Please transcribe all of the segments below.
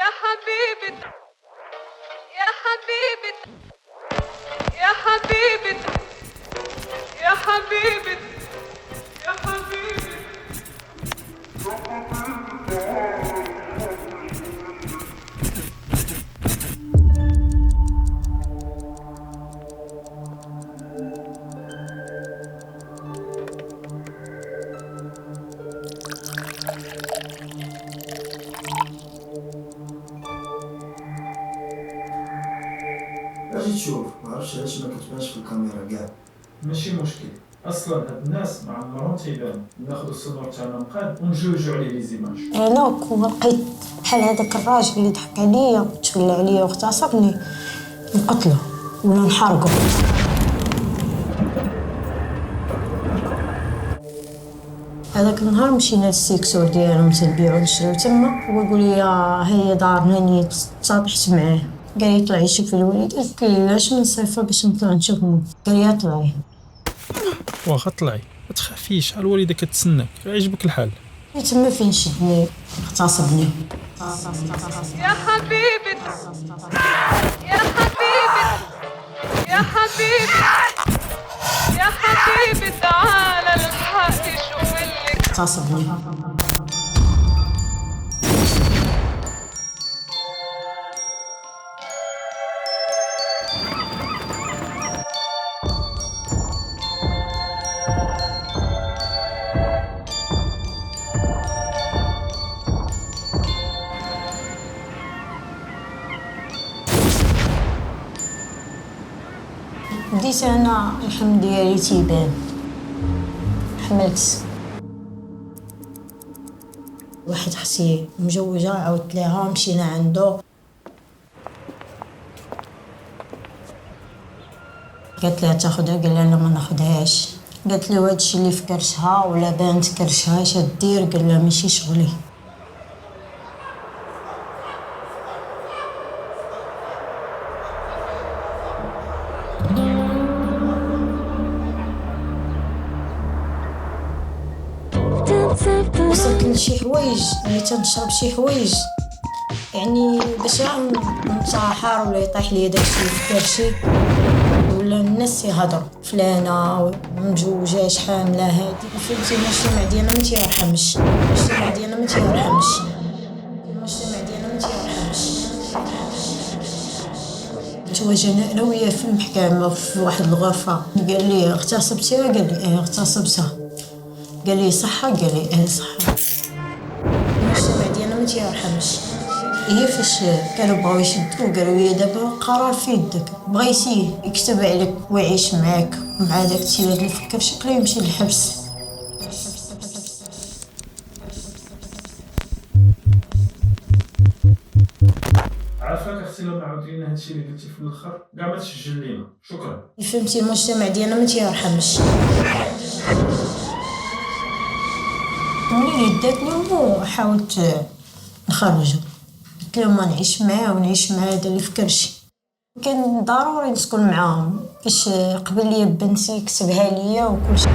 يا حبيبي يا حبيبي يا حبيبي يا حبيبي يا حبيبي. اجي تشوف، ما عرفتش علاش ما كتبانش في الكاميرا كاع. ماشي مشكل، اصلا هاد الناس مع عمرهم تيبانو. ناخذ الصدور تاعنا مقاد ونجوجو عليه لي زيماج. انا لقيت بحال هذاك الراجل اللي ضحك عليا تولى عليا واغتصبني نقتله ولا نحرقه. هذاك النهار مشينا للسيكسور ديالهم تنبيعو ونشريو تما، ويقول لي هي دارنا نيت تصالحت معاه. قال لي طلعي شوفي الوليد، قلت له علاش من صيفه باش نطلع نشوف مو. قال لي طلعي. واخا طلعي ما تخافيش، الوالده كتسناك، عجبك الحال. تما فين شدني اغتصبني. يا حبيبي يا حبيبي يا حبيبي يا حبيبي تعال الحق شوف اللي اغتصبني. بديت انا الحمل ديالي تيبان، حملت واحد خصي مجوجه، عاودت ليها مشينا عنده. قالت لها تاخذها، قال لها لا ما ناخذهاش. قالت له هادشي اللي في كرشها ولا بانت كرشها اش دير، قال لها ماشي شغلي. وصلت لشي حوايج اللي تنشرب شي حوايج يعني باش نتسحر ولا يطيح لي داكشي في كرشي، ولا الناس يهضروا فلانه مجوجه حامله هادي. فهمتي المجتمع ديالنا ما تيرحمش، المجتمع ديالنا ما تيرحمش، المجتمع ديالنا ما تيرحمش. تواجهنا انا وياه في المحكمه في واحد الغرفه. قال لي اغتصبتيها؟ قال لي ايه اغتصبتها. قال لي صحة؟ قال لي ايه صحة. المجتمع ديالنا ما تيرحمش. هي فاش كانوا بغاو يشدوه قالوا لي دابا قرار في يدك، بغيتي يكتب عليك ويعيش معاك مع داك التيلاد اللي فكر شكله يمشي للحبس. عارفاك اختي لما عاود لينا هادشي اللي قلتي في الاخر كاع ما تسجل لينا. شكرا. فهمتي المجتمع ديالنا ما تيرحمش. ملي داتني وحاولت نخرجو، قلت لهم ما نعيش معاه ونعيش مع هذا اللي في كرشي. كان ضروري نسكن معاهم باش قبل لي بنتي يكتبها ليا وكل شيء.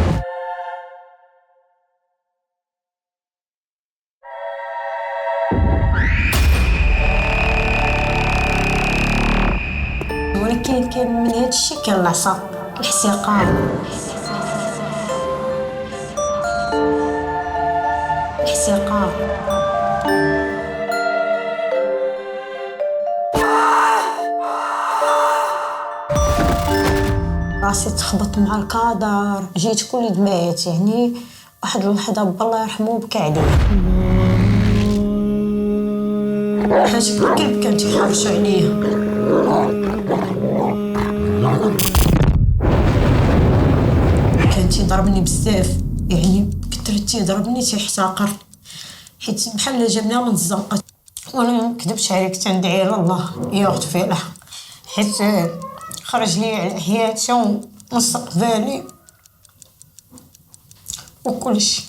ولكن كان من هذا الشيء كان العصا، الاحتقار، الاحتقار. راسي تخبط مع الكادر، جيت كل دمعت يعني. واحد اللحظه بالله يرحمه بكى عليا، حاجه الكلب كان تيحرش عليا. كان تيضربني بزاف يعني، كثر تيضربني تيحتقر، حيت بحال جابني من الزنقه. وانا ما نكذبش عليك تندعي على الله يغفر له، حيت خرج لي على حياتي ومستقبلي وكل شيء.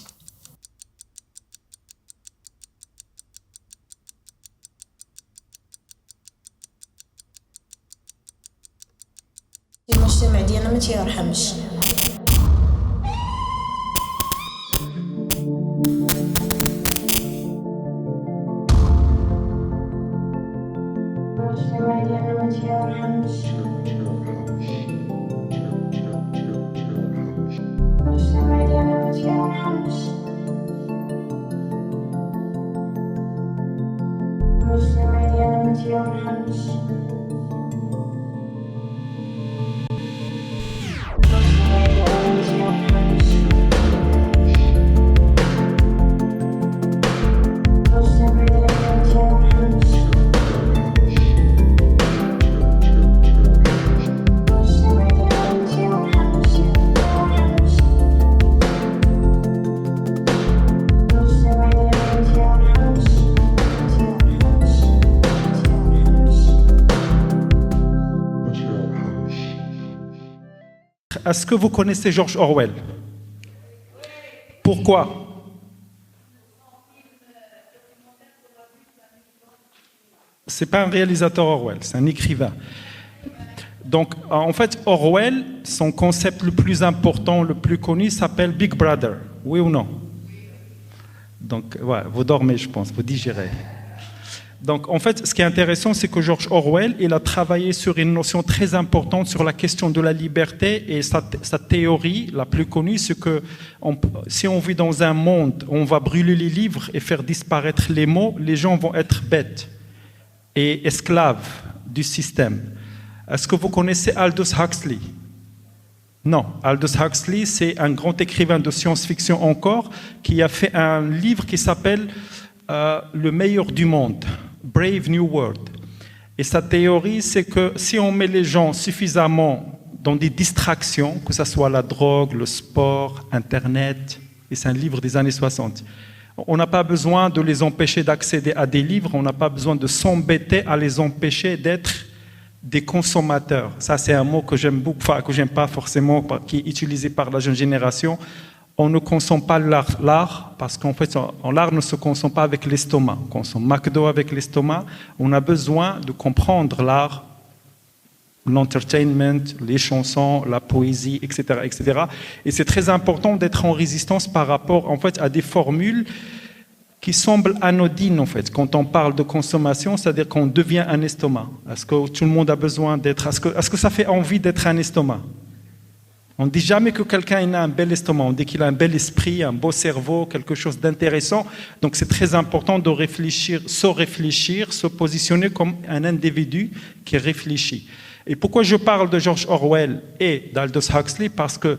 المجتمع ديالنا ما تيرحمش. Est-ce que vous connaissez George Orwell? Pourquoi? C'est pas un réalisateur Orwell, c'est un écrivain. Donc, en fait, Orwell, son concept le plus important, le plus connu, s'appelle Big Brother. Oui ou non? Donc, ouais, vous dormez, je pense, vous digérez. Donc, en fait, ce qui est intéressant, c'est que George Orwell, il a travaillé sur une notion très importante sur la question de la liberté, et sa théorie la plus connue, c'est que si on vit dans un monde où on va brûler les livres et faire disparaître les mots, les gens vont être bêtes et esclaves du système. Est-ce que vous connaissez Aldous Huxley? Non, Aldous Huxley, c'est un grand écrivain de science-fiction encore, qui a fait un livre qui s'appelle Le meilleur du monde, Brave New World. Et sa théorie, c'est que si on met les gens suffisamment dans des distractions, que ce soit la drogue, le sport, Internet, et c'est un livre des années 60, on n'a pas besoin de les empêcher d'accéder à des livres, on n'a pas besoin de s'embêter à les empêcher d'être des consommateurs. Ça, c'est un mot que j'aime beaucoup, enfin, que j'aime pas forcément, qui est utilisé par la jeune génération. On ne consomme pas l'art parce qu'en fait, l'art ne se consomme pas avec l'estomac. On consomme McDo avec l'estomac. On a besoin de comprendre l'art, l'entertainment, les chansons, la poésie, etc., etc. Et c'est très important d'être en résistance par rapport, en fait, à des formules qui semblent anodines, en fait. Quand on parle de consommation, c'est-à-dire qu'on devient un estomac. Est-ce que tout le monde a besoin d'être... Est-ce que ça fait envie d'être un estomac? On ne dit jamais que quelqu'un a un bel estomac, on dit qu'il a un bel esprit, un beau cerveau, quelque chose d'intéressant. Donc c'est très important de réfléchir, se positionner comme un individu qui réfléchit. Et pourquoi je parle de George Orwell et d'Aldous Huxley? Parce que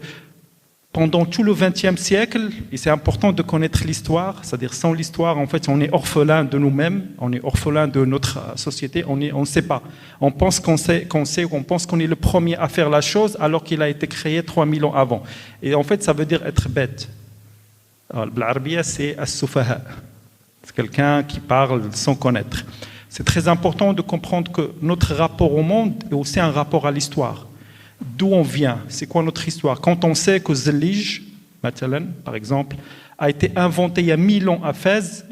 pendant tout le XXe siècle, et c'est important de connaître l'histoire, c'est-à-dire sans l'histoire, en fait, on est orphelin de nous-mêmes, on est orphelin de notre société, on ne sait pas. On pense qu'on sait, on pense qu'on est le premier à faire la chose alors qu'il a été créé 3000 ans avant. Et en fait, ça veut dire être bête. L'arabia, c'est as-sufaha. C'est quelqu'un qui parle sans connaître. C'est très important de comprendre que notre rapport au monde est aussi un rapport à l'histoire. D'où on vient, c'est quoi notre histoire? Quand on sait que Zellige, par exemple, a été inventé il y a 1000 ans à Fès,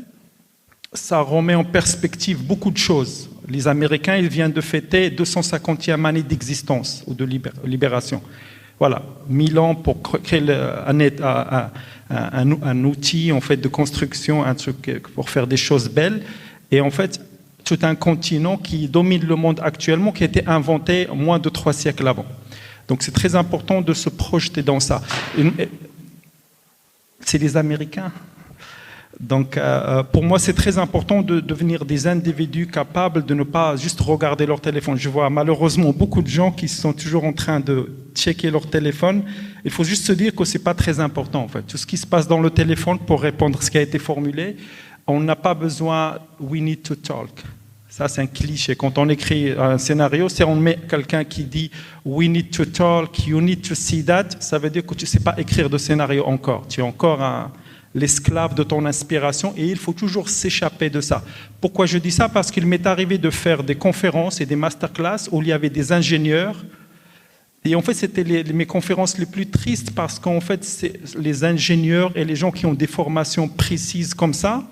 ça remet en perspective beaucoup de choses. Les Américains, ils viennent de fêter 250e année d'existence ou de libération. Voilà, 1000 ans pour créer un outil en fait, de construction, un truc pour faire des choses belles. Et en fait, tout un continent qui domine le monde actuellement, qui a été inventé moins de 3 siècles avant. Donc c'est très important de se projeter dans ça. C'est les Américains. Donc pour moi, c'est très important de devenir des individus capables de ne pas juste regarder leur téléphone. Je vois malheureusement beaucoup de gens qui sont toujours en train de checker leur téléphone. Il faut juste se dire que ce n'est pas très important. En fait. Tout ce qui se passe dans le téléphone pour répondre à ce qui a été formulé, on n'a pas besoin « we need to talk ». Ça, c'est un cliché. Quand on écrit un scénario, si on met quelqu'un qui dit « we need to talk, you need to see that », ça veut dire que tu ne sais pas écrire de scénario encore. Tu es encore l'esclave de ton inspiration et il faut toujours s'échapper de ça. Pourquoi je dis ça? Parce qu'il m'est arrivé de faire des conférences et des masterclass où il y avait des ingénieurs. Et en fait, c'était mes conférences les plus tristes parce qu'en fait, c'est les ingénieurs et les gens qui ont des formations précises comme ça,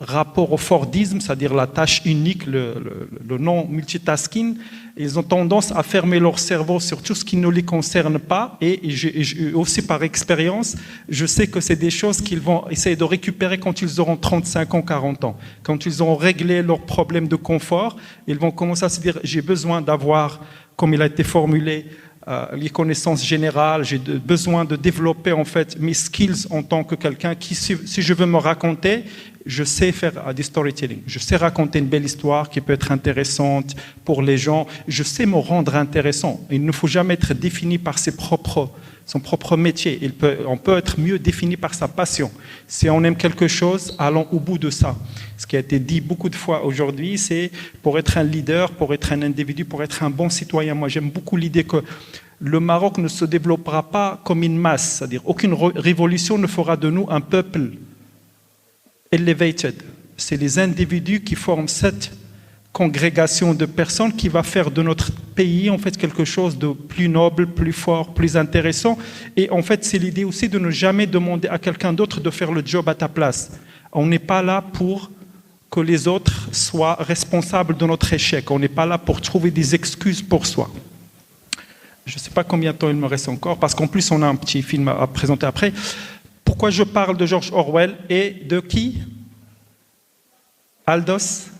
rapport au Fordisme, c'est-à-dire la tâche unique, le non-multitasking. Ils ont tendance à fermer leur cerveau sur tout ce qui ne les concerne pas. Et aussi par expérience, je sais que c'est des choses qu'ils vont essayer de récupérer quand ils auront 35 ans, 40 ans. Quand ils auront réglé leurs problèmes de confort, ils vont commencer à se dire « j'ai besoin d'avoir, comme il a été formulé, les connaissances générales, j'ai besoin de développer en fait mes skills en tant que quelqu'un qui, si je veux me raconter, je sais faire du storytelling. Je sais raconter une belle histoire qui peut être intéressante pour les gens. Je sais me rendre intéressant. Il ne faut jamais être défini par son propre métier. On peut être mieux défini par sa passion. Si on aime quelque chose, allons au bout de ça. Ce qui a été dit beaucoup de fois aujourd'hui, c'est pour être un leader, pour être un individu, pour être un bon citoyen. Moi, j'aime beaucoup l'idée que le Maroc ne se développera pas comme une masse. C'est-à-dire aucune révolution ne fera de nous un peuple elevated. C'est les individus qui forment cette congrégation de personnes qui va faire de notre pays en fait quelque chose de plus noble, plus fort, plus intéressant. Et en fait, c'est l'idée aussi de ne jamais demander à quelqu'un d'autre de faire le job à ta place. On n'est pas là pour que les autres soient responsables de notre échec. On n'est pas là pour trouver des excuses pour soi. Je ne sais pas combien de temps il me reste encore, parce qu'en plus, on a un petit film à présenter après. Pourquoi je parle de George Orwell et de qui? Aldous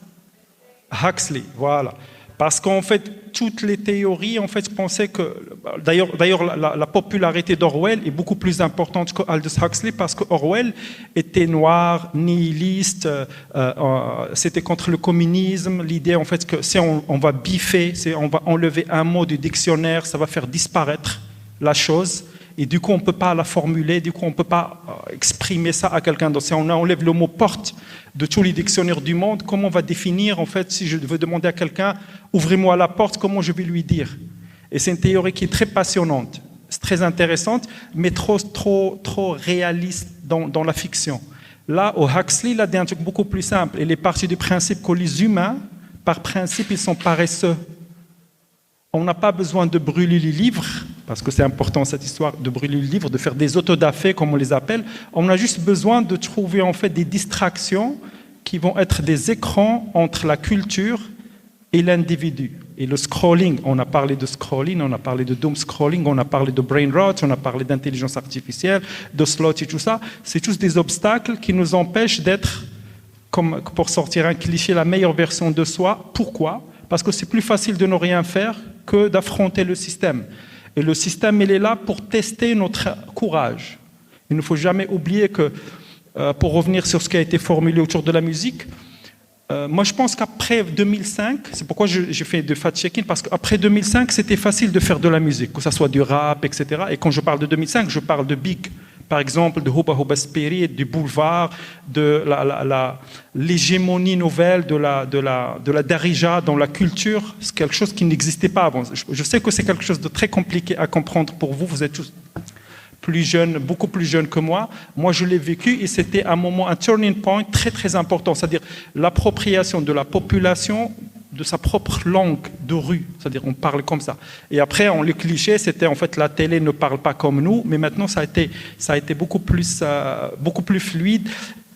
Huxley, voilà. Parce qu'en fait, toutes les théories, en fait, pensaient que... D'ailleurs, la popularité d'Orwell est beaucoup plus importante qu'Aldous Huxley parce qu'Orwell était noir, nihiliste, c'était contre le communisme. L'idée, en fait, que si on va biffer, on va enlever un mot du dictionnaire, ça va faire disparaître la chose. Et du coup, on ne peut pas la formuler, du coup, on ne peut pas exprimer ça à quelqu'un d'autre. Si on enlève le mot « porte » de tous les dictionnaires du monde, comment on va définir, en fait, si je veux demander à quelqu'un « ouvrez-moi la porte », comment je vais lui dire? Et c'est une théorie qui est très passionnante, c'est très intéressante, mais trop réaliste dans la fiction. Là, au Huxley, il a dit un truc beaucoup plus simple. Il est parti du principe que les humains, par principe, ils sont paresseux. On n'a pas besoin de brûler les livres, parce que c'est important cette histoire de brûler les livres, de faire des autodafés comme on les appelle. On a juste besoin de trouver en fait des distractions qui vont être des écrans entre la culture et l'individu. Et le scrolling, on a parlé de scrolling, on a parlé de doom scrolling, on a parlé de brain rot, on a parlé d'intelligence artificielle, de slot et tout ça. C'est tous des obstacles qui nous empêchent d'être, comme pour sortir un cliché, la meilleure version de soi. Pourquoi? Parce que c'est plus facile de ne rien faire que d'affronter le système. Et le système, il est là pour tester notre courage. Il ne faut jamais oublier que, pour revenir sur ce qui a été formulé autour de la musique, moi je pense qu'après 2005, c'est pourquoi j'ai fait de fact-checking, parce qu'après 2005, c'était facile de faire de la musique, que ce soit du rap, etc. Et quand je parle de 2005, je parle de Big, par exemple, de Hooba Hooba Spirit, du boulevard, de l'hégémonie nouvelle de la darija dans la culture. C'est quelque chose qui n'existait pas avant. Je sais que c'est quelque chose de très compliqué à comprendre pour vous. Vous êtes tous plus jeunes, beaucoup plus jeunes que moi. Moi, je l'ai vécu et c'était un moment, un turning point très, très important. C'est-à-dire l'appropriation de la population de sa propre langue de rue, c'est-à-dire on parle comme ça. Et après, le cliché, c'était en fait la télé ne parle pas comme nous, mais maintenant ça a été beaucoup plus fluide.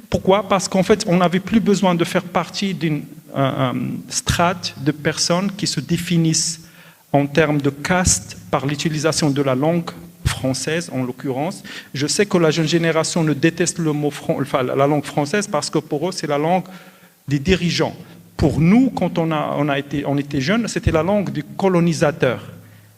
Pourquoi? Parce qu'en fait, on n'avait plus besoin de faire partie d'une strate de personnes qui se définissent en termes de caste par l'utilisation de la langue française, en l'occurrence. Je sais que la jeune génération ne déteste la langue française parce que pour eux, c'est la langue des dirigeants. Pour nous, quand on était jeunes, c'était la langue du colonisateur.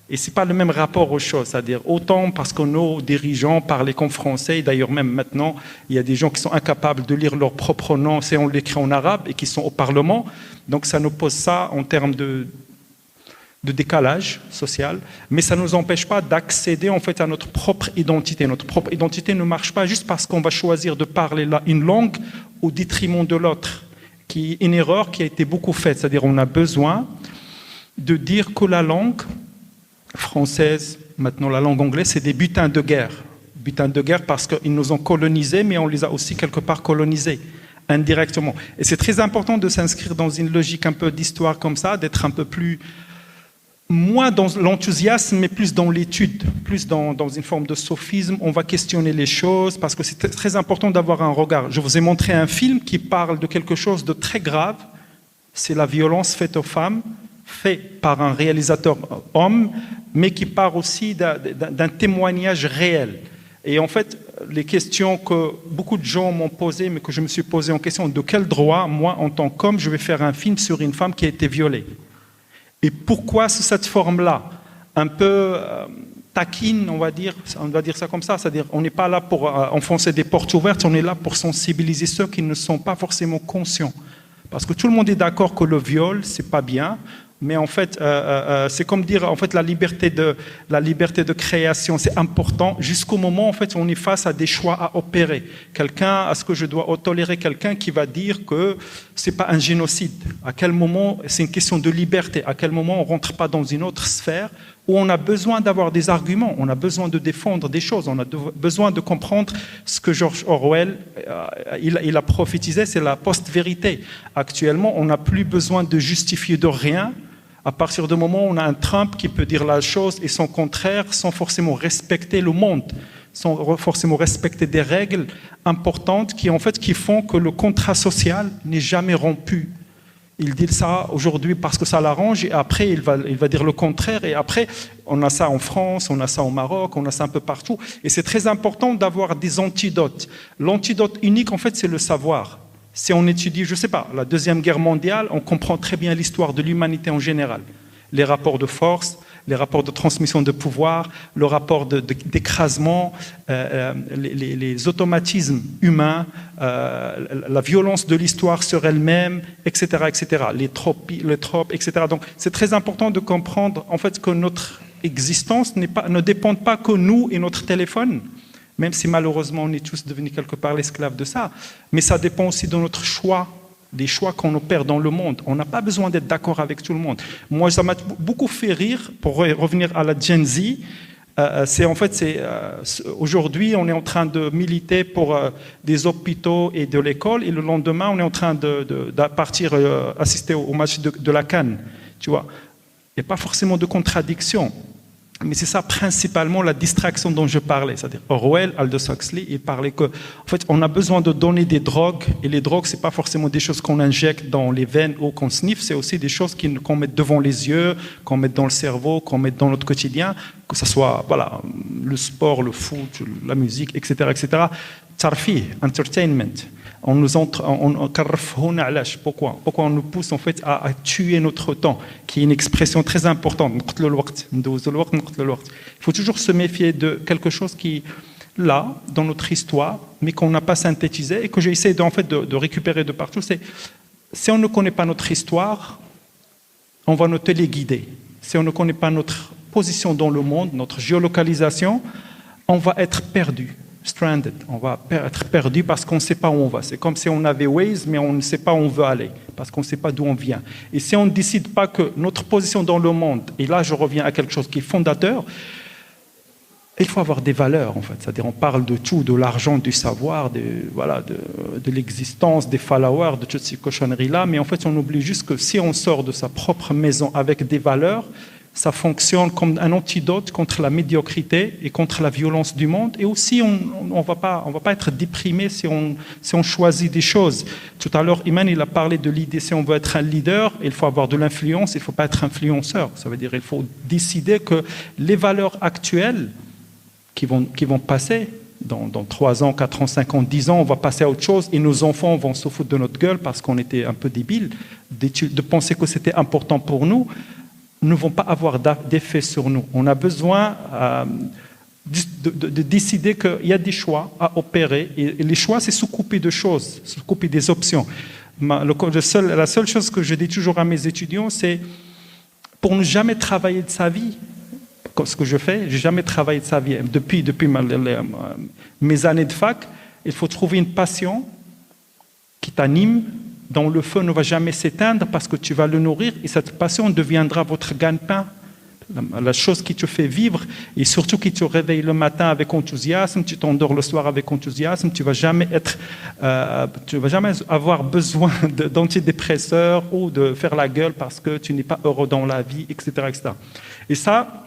Et ce n'est pas le même rapport aux choses. C'est-à-dire, autant parce que nos dirigeants parlaient comme français, d'ailleurs même maintenant, il y a des gens qui sont incapables de lire leur propre nom, c'est on l'écrit en arabe, et qui sont au Parlement. Donc ça nous pose ça en termes de décalage social, mais ça ne nous empêche pas d'accéder en fait à notre propre identité. Notre propre identité ne marche pas juste parce qu'on va choisir de parler une langue au détriment de l'autre. Qui est une erreur qui a été beaucoup faite. C'est-à-dire on a besoin de dire que la langue française, maintenant la langue anglaise, c'est des butins de guerre. Butins de guerre parce qu'ils nous ont colonisés, mais on les a aussi quelque part colonisés, indirectement. Et c'est très important de s'inscrire dans une logique un peu d'histoire comme ça, d'être un peu plus moins dans l'enthousiasme, mais plus dans l'étude, plus dans une forme de sophisme. On va questionner les choses parce que c'est très important d'avoir un regard. Je vous ai montré un film qui parle de quelque chose de très grave. C'est la violence faite aux femmes, fait par un réalisateur homme, mais qui part aussi d'un témoignage réel. Et en fait, les questions que beaucoup de gens m'ont posées, mais que je me suis posé en question, de quel droit, moi, en tant qu'homme, je vais faire un film sur une femme qui a été violée? Et pourquoi sous cette forme-là, un peu taquine, on va dire ça comme ça, c'est-à-dire on n'est pas là pour enfoncer des portes ouvertes, on est là pour sensibiliser ceux qui ne sont pas forcément conscients. Parce que tout le monde est d'accord que le viol, c'est pas bien, mais en fait, c'est comme dire, en fait, la liberté de création, c'est important jusqu'au moment, en fait, où on est face à des choix à opérer. Est-ce que je dois tolérer quelqu'un qui va dire que c'est pas un génocide? À quel moment, c'est une question de liberté, à quel moment on rentre pas dans une autre sphère où on a besoin d'avoir des arguments, on a besoin de défendre des choses, on a besoin de comprendre ce que George Orwell, il a prophétisé, c'est la post-vérité. Actuellement, on n'a plus besoin de justifier de rien. À partir du moment où on a un Trump qui peut dire la chose et son contraire sans forcément respecter le monde, sans forcément respecter des règles importantes qui font que le contrat social n'est jamais rompu. Il dit ça aujourd'hui parce que ça l'arrange et après il va dire le contraire. Et après, on a ça en France, on a ça au Maroc, on a ça un peu partout. Et c'est très important d'avoir des antidotes. L'antidote unique, en fait, c'est le savoir. Si on étudie, je ne sais pas, la Deuxième Guerre mondiale, on comprend très bien l'histoire de l'humanité en général. Les rapports de force, les rapports de transmission de pouvoir, le rapport d'écrasement, les automatismes humains, la violence de l'histoire sur elle-même, etc., etc., les tropes, etc. Donc, c'est très important de comprendre en fait que notre existence ne dépend pas que nous et notre téléphone, même si malheureusement on est tous devenus quelque part l'esclave de ça, mais ça dépend aussi de notre choix, des choix qu'on opère dans le monde. On n'a pas besoin d'être d'accord avec tout le monde. Moi, ça m'a beaucoup fait rire, pour revenir à la Gen Z, aujourd'hui, on est en train de militer pour des hôpitaux et de l'école, et le lendemain, on est en train de partir assister au match de la CAN. Tu vois, il n'y a pas forcément de contradiction. Mais c'est ça principalement la distraction dont je parlais. C'est-à-dire Orwell, Aldous Huxley, il parlait que, en fait, on a besoin de donner des drogues, et les drogues, c'est pas forcément des choses qu'on injecte dans les veines ou qu'on sniffe, c'est aussi des choses qu'on met devant les yeux, qu'on met dans le cerveau, qu'on met dans notre quotidien, que ce soit, voilà, le sport, le foot, la musique, etc., etc. Tarfi, entertainment. Pourquoi on nous pousse en fait à tuer notre temps, qui est une expression très importante. Il faut toujours se méfier de quelque chose qui, là, dans notre histoire, mais qu'on n'a pas synthétisé et que j'ai essayé de récupérer de partout. C'est si on ne connaît pas notre histoire, on va nous téléguider. Si on ne connaît pas notre position dans le monde, notre géolocalisation, on va être perdu. Stranded, on va être perdu parce qu'on ne sait pas où on va. C'est comme si on avait Waze, mais on ne sait pas où on veut aller, parce qu'on ne sait pas d'où on vient. Et si on ne décide pas que notre position dans le monde, et là je reviens à quelque chose qui est fondateur, il faut avoir des valeurs en fait. C'est-à-dire on parle de tout, de l'argent, du savoir, de l'existence, des followers, de toutes ces cochonneries-là, mais en fait on oublie juste que si on sort de sa propre maison avec des valeurs, ça fonctionne comme un antidote contre la médiocrité et contre la violence du monde. Et aussi, on va pas être déprimé si on choisit des choses. Tout à l'heure, Iman, il a parlé de l'idée, si on veut être un leader, il faut avoir de l'influence, il ne faut pas être influenceur. Ça veut dire qu'il faut décider que les valeurs actuelles qui vont passer, dans 3 ans, 4 ans, 5 ans, 10 ans, on va passer à autre chose et nos enfants vont se foutre de notre gueule parce qu'on était un peu débiles, de penser que c'était important pour nous, ne vont pas avoir d'effet sur nous. On a besoin de décider qu'il y a des choix à opérer. Et les choix, c'est se couper de choses, se couper des options. La seule chose que je dis toujours à mes étudiants, c'est pour ne jamais travailler de sa vie. Ce que je fais, je n'ai jamais travaillé de sa vie. Depuis mes années de fac, il faut trouver une passion qui t'anime, dont le feu ne va jamais s'éteindre parce que tu vas le nourrir et cette passion deviendra votre gagne-pain. La chose qui te fait vivre et surtout qui te réveille le matin avec enthousiasme, tu t'endors le soir avec enthousiasme, tu vas jamais avoir besoin d'antidépresseurs ou de faire la gueule parce que tu n'es pas heureux dans la vie, etc., etc. Et ça,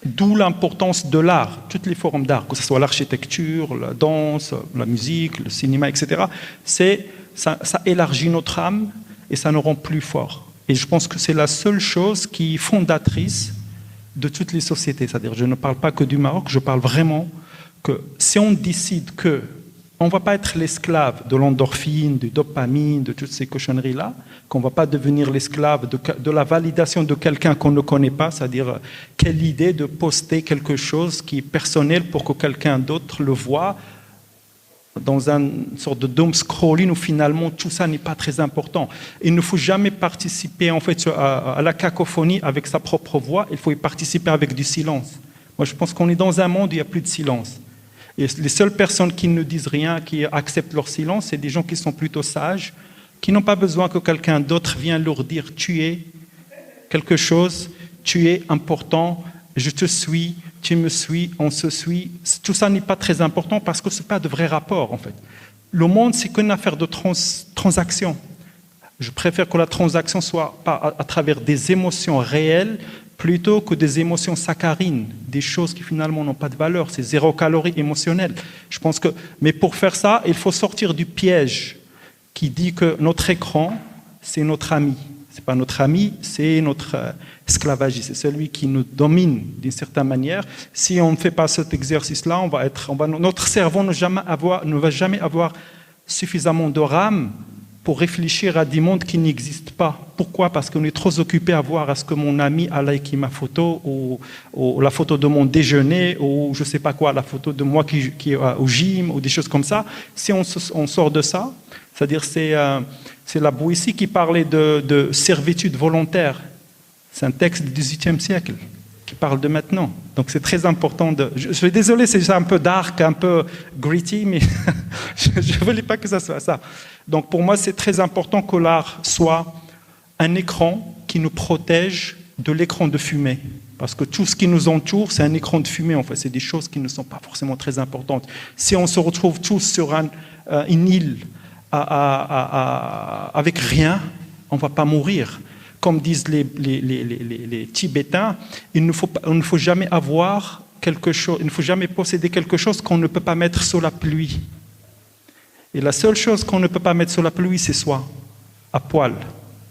d'où l'importance de l'art, toutes les formes d'art, que ce soit l'architecture, la danse, la musique, le cinéma, etc. Ça élargit notre âme et ça nous rend plus forts. Et je pense que c'est la seule chose qui est fondatrice de toutes les sociétés. C'est-à-dire, je ne parle pas que du Maroc, je parle vraiment que si on décide que on ne va pas être l'esclave de l'endorphine, du dopamine, de toutes ces cochonneries-là, qu'on ne va pas devenir l'esclave de la validation de quelqu'un qu'on ne connaît pas, c'est-à-dire quelle idée de poster quelque chose qui est personnel pour que quelqu'un d'autre le voit, dans une sorte de doom scrolling où finalement tout ça n'est pas très important. Il ne faut jamais participer en fait à la cacophonie avec sa propre voix, il faut y participer avec du silence. Moi je pense qu'on est dans un monde où il n'y a plus de silence. Et les seules personnes qui ne disent rien, qui acceptent leur silence, c'est des gens qui sont plutôt sages, qui n'ont pas besoin que quelqu'un d'autre vienne leur dire « tu es quelque chose, tu es important, je te suis ». Tu me suis, on se suit, tout ça n'est pas très important parce que ce n'est pas de vrai rapport en fait. Le monde, c'est qu'une affaire de transaction. Je préfère que la transaction soit pas à travers des émotions réelles plutôt que des émotions saccharines, des choses qui finalement n'ont pas de valeur, c'est 0 calories émotionnelles. Je pense que, mais pour faire ça, il faut sortir du piège qui dit que notre écran, c'est notre ami. Ce n'est pas notre ami, c'est notre esclavagiste, c'est celui qui nous domine d'une certaine manière. Si on ne fait pas cet exercice-là, notre cerveau ne va jamais avoir suffisamment de RAM pour réfléchir à des mondes qui n'existent pas. Pourquoi? Parce qu'on est trop occupé à voir est-ce que mon ami a liké ma photo, ou la photo de mon déjeuner, ou je ne sais pas quoi, la photo de moi qui est au gym, ou des choses comme ça. Si on sort de ça, c'est-à-dire c'est la Boétie qui parlait de servitude volontaire. C'est un texte du XVIIIe siècle qui parle de maintenant. Donc c'est très important Je suis désolé, c'est un peu dark, un peu gritty, mais je ne voulais pas que ça soit ça. Donc pour moi, c'est très important que l'art soit un écran qui nous protège de l'écran de fumée. Parce que tout ce qui nous entoure, c'est un écran de fumée. En fait, c'est des choses qui ne sont pas forcément très importantes. Si on se retrouve tous sur une île avec rien, on ne va pas mourir. Comme disent les Tibétains, il ne faut jamais avoir quelque chose, il ne faut jamais posséder quelque chose qu'on ne peut pas mettre sous la pluie. Et la seule chose qu'on ne peut pas mettre sous la pluie, c'est soi, à poil.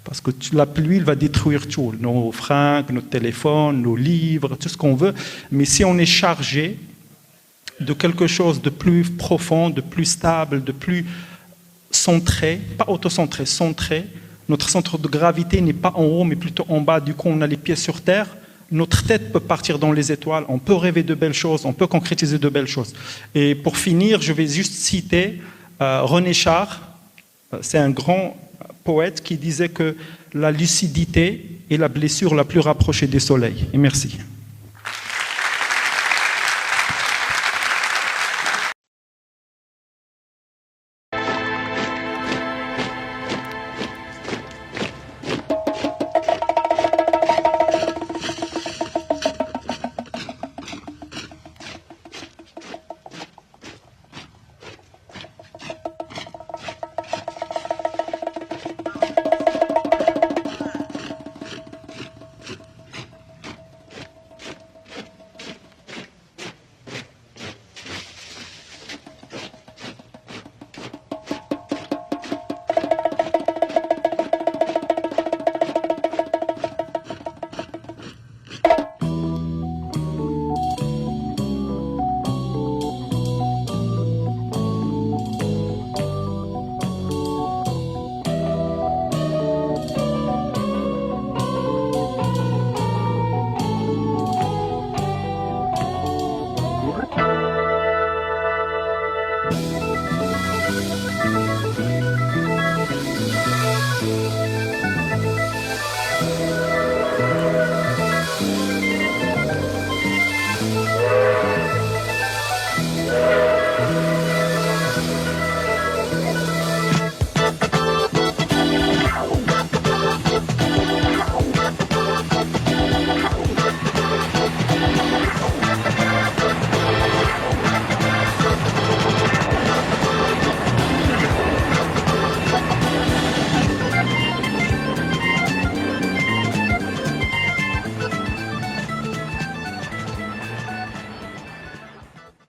Parce que la pluie va détruire tout, nos fringues, nos téléphones, nos livres, tout ce qu'on veut. Mais si on est chargé de quelque chose de plus profond, de plus stable, de plus centré, pas autocentré, centré, notre centre de gravité n'est pas en haut, mais plutôt en bas. Du coup, on a les pieds sur terre. Notre tête peut partir dans les étoiles. On peut rêver de belles choses. On peut concrétiser de belles choses. Et pour finir, je vais juste citer René Char. C'est un grand poète qui disait que la lucidité est la blessure la plus rapprochée du soleil. Et merci.